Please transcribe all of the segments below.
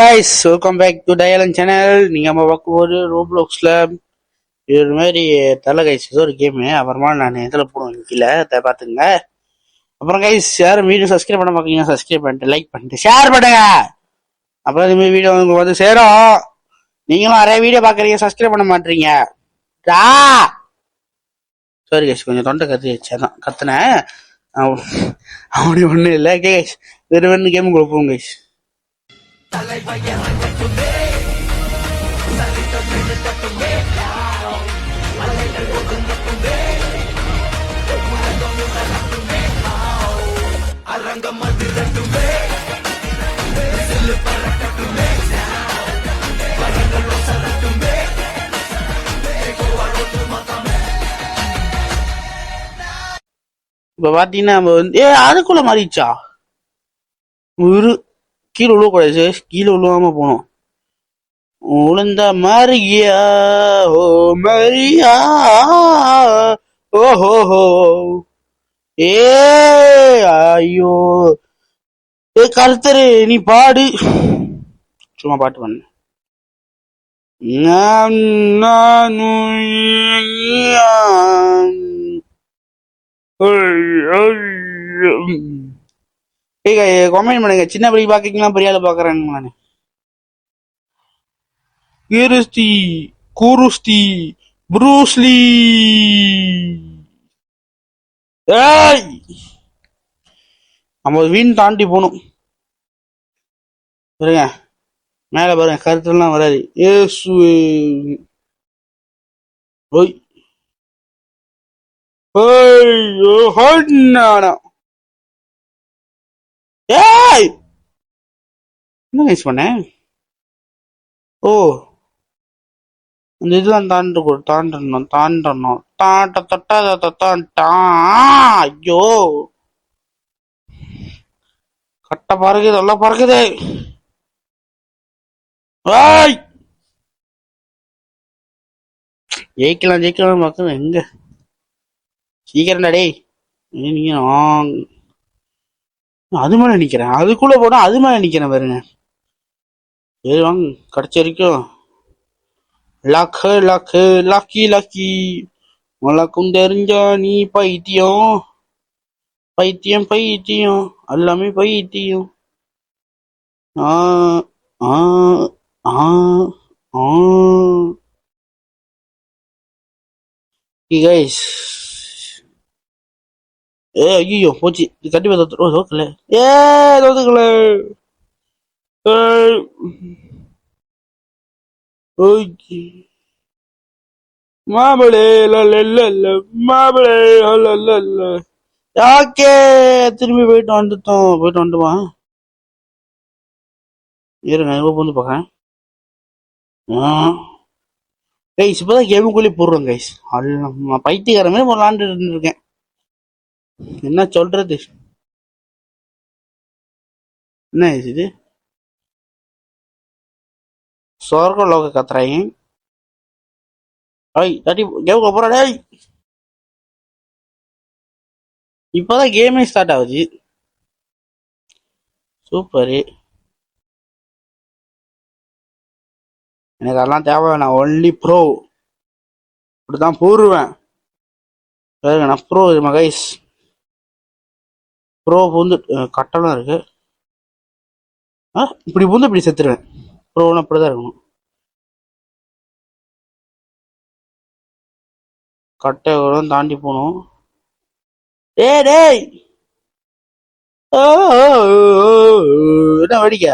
Guys welcome back to டயலன் channel. நீங்கள் நம்ம பார்க்க போது ரோப்ளாக்ஸில் இது மாதிரி தலை கைஸ் ஏதோ ஒரு கேமு. அப்புறமா நான் இதில் போடுவேன் கீழே அதை பார்த்துங்க. அப்புறம் கைஸ் யாரும் வீடியோ சப்ஸ்கிரைப் பண்ண பார்க்குறீங்க, சப்ஸ்கிரைப் பண்ணிட்டு லைக் பண்ணிட்டு ஷேர் பண்ணுங்க. அப்புறம் இதுமாதிரி வீடியோ உங்களுக்கு வந்து சேரும். நீங்களும் நிறைய வீடியோ பார்க்குறீங்க, சப்ஸ்கிரைப் பண்ண மாட்டீங்க. சரி கைஸ், கொஞ்சம் தொண்டை கத்திடுச்சு, அதான் கத்துனேன். அப்படி ஒன்றும் இல்லை. கைஸ் வேறு வேறு கேமு கொடுப்போம் கைஸ். இப்ப பாத்தீங்கன்னா நம்ம வந்து அதுக்குள்ள மாறிடுச்சா, ஒரு கீழே விழுவக்கூடாது, கீழே விழுவாம போனோம். உளுந்த மரியா ஓ மரியா ஓஹோ ஏ ஐயோ கருத்தரு நீ பாடு. சும்மா பாட்டு பண்ண. கமெண்ட் பண்ணுங்க, சின்ன படி பாக்கீங்களா பெரிய ஆளு பாக்குறாங்க. நானு கிருஸ்தி குருஸ்தி ப்ரூஸ்லி. நம்ம வீண் தாண்டி போகணும். பாருங்க மேல பாருங்க, கருத்துலாம் வராது. ஏசு ஓய் ஏய் என்ன கைஸ் பண்ணேன்? ஓ அந்த இதெல்லாம் தாண்டணும் ஐயோ கட்ட பறக்குது, எல்லாம் பறக்குது. ஜெயிக்கலாம் பார்க்குறேன். எங்க சீக்கிரம்டா டேய். நீங்க அது மேல நிக்கிறேன், அதுக்குள்ள போனா அது மேல நிக்கிறேன் பாருங்க. சரி வாங்க, கிடைச்ச வரைக்கும் லக்கு லக்கு லக்கி லக்கி. உனக்கும் தெரிஞ்சா நீ பைத்தியம் பைத்தியம் பைத்தியம் எல்லாமே பைத்தியம். கைஸ் ஐயோ போச்சு, கண்டிப்பா தோக்கல. தோத்துக்கல. மாமலே மாமலே யாக்கே திரும்பி போயிட்டு வந்துட்டோம். இருங்க வந்து பாக்கேன். கைஸ் இப்பதான் கேமுக்குள்ளே போடுறோம் கைஸ். பைத்தியக்கார மாதிரி விளாண்டு இருக்கேன். என்ன சொல்றது? என்ன இது சொர்க்க லோக கத்துறாங்க. தட்டி கேமுக்குள்ள போறா. இப்பதான் கேமே ஸ்டார்ட் ஆகுது. சூப்பரு. எனக்கு அதெல்லாம் தேவை, நான் ஒன்லி ப்ரோ. இப்படிதான் போடுவேன். நான் ப்ரோ கைஸ். ப்ரோ வந்து கட்டெல்லாம் இருக்கு. இப்படி பூந்து இப்படி செத்துருவேன். ப்ரோன்னு அப்படிதான் இருக்கணும். கட்டை தாண்டி போகணும். டேய் என்ன வேடிக்க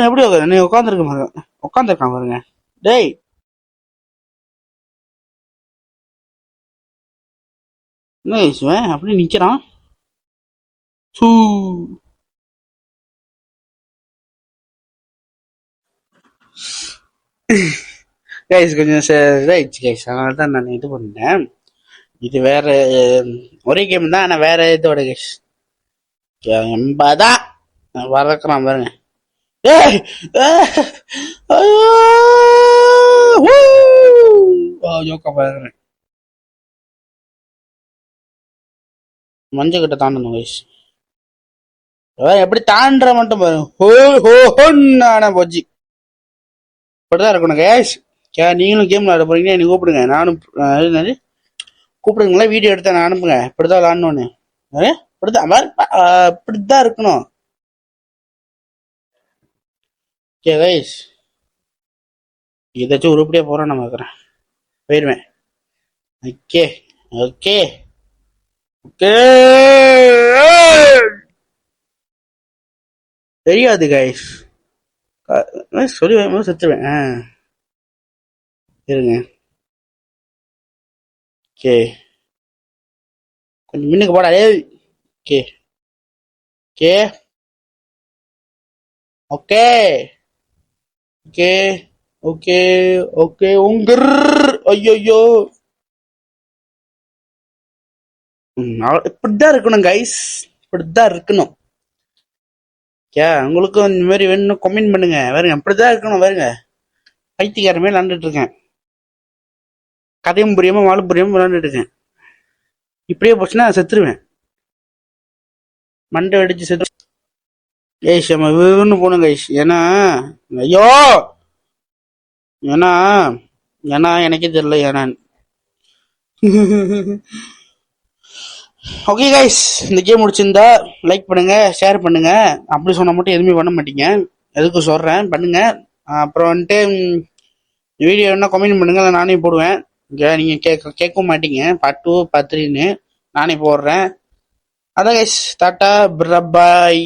எப்படி நீ உட்காந்துருக்கான் பாருங்க. டேய் என்ன பேசுவேன் அப்படி நிக்கிறான். கொஞ்சம் இதாயிடுச்சு கைஸ், அதனால தான் நான் இது பண்ணேன். இது வேற ஒரே கேம் தான், ஆனா வேற இதோட கைஸ் எம்பதான் வளர்க்குறான் பாருங்க. ஜோக்கா பாருங்க. மஞ்சள் கிட்ட தாண்டணும் கைஸ். எப்படி தாண்டுற மட்டும் பாருங்க. ஹோ ஹோ ஹோன்னு போச்சு. இப்படிதான் இருக்கணும் கேஷ். நீங்களும் கேம் விளாட போறீங்கன்னா எனக்கு கூப்பிடுங்க. நானும் கூப்பிடுங்களா, வீடியோ எடுத்தா நான் அனுப்புங்க. இப்படிதான் விளாடணும்னு. இப்படிதான் இருக்கணும். ஓகே கைஸ், ஏதாச்சும் உருப்படியா போறோம் நான் பாக்குறேன். போயிடுவேன். Okay okay okay. தெரியாது கைஸ், சொல்லி வரும்போது செத்துருவேன். இருங்க. ஓகே, கொஞ்சம் மின்னுக்கு போடா. Okay okay okay okay okay okay. ஐயோ, இப்படிதான் இருக்கணும் கைஸ், இப்படிதான் இருக்கணும். உங்களுக்கும் இந்த மாதிரி வேணும் கமெண்ட் பண்ணுங்க. வேறுங்க அப்படிதான் இருக்கணும். வேறுங்க பைத்தியக்காரமே விளாண்டுட்டு இருக்கேன். கதையும் புரியாம வாழும் புரியாம விளாண்டுட்டு இருக்கேன். இப்படியே போச்சுன்னா செத்துருவேன். மண்டை அடிச்சு செத்து கைஸ் நம்ம வீடுன்னு போகணும் கைஸ். ஏன்னா ஐயோ, ஏன்னா ஏன்னா எனக்கே தெரியல ஏன்னா. ஓகே கைஸ், இந்த கேம் முடிச்சிருந்தா லைக் பண்ணுங்க, ஷேர் பண்ணுங்க. அப்படி சொன்னா மட்டும் எதுவுமே பண்ண மாட்டீங்க. எதுக்கு சொல்றேன், பண்ணுங்க. அப்புறம் வந்துட்டு வீடியோ என்ன கமெண்ட் பண்ணுங்க, நானே போடுவேன். நீங்க கேட்கவும் மாட்டீங்க. பார்ட் 2 பார்ட் 3ன்னு நானே போடுறேன். அதான் கைஸ், டாட்டா பாய்.